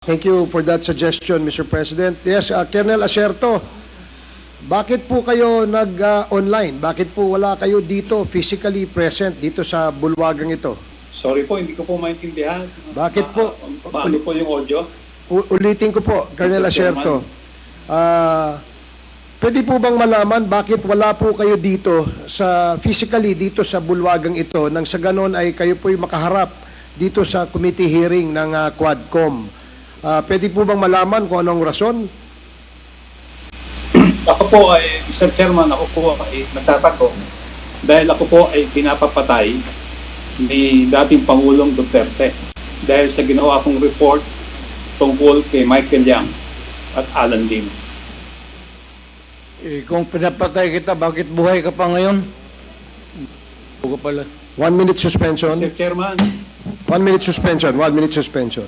Thank you for that suggestion, Mr. President. Yes, Colonel Acerto, bakit po kayo nag-online? Bakit po wala kayo dito, physically present, dito sa bulwagang ito? Sorry po, hindi ko po maintindihan. Bakit po? Paano po yung audio? Ulitin ko po, Colonel Acerto. Pwede po bang malaman bakit wala po kayo dito, physically dito sa bulwagang ito, nang sa ganon ay kayo po'y makaharap dito sa committee hearing ng Quadcom? Pwede po bang malaman kung anong rason? Ako po ay, Mr. Chairman, ako po ay nagtatanong dahil ako po ay pinapapatay ni dating Pangulong Duterte dahil sa ginawa kong report tungkol kay Michael Yang at Alan Lim. Kung pinapatay kita, bakit buhay ka pa ngayon? Buka pala. 1 minute suspension. Mr. Chairman, 1 minute suspension. 1 minute suspension.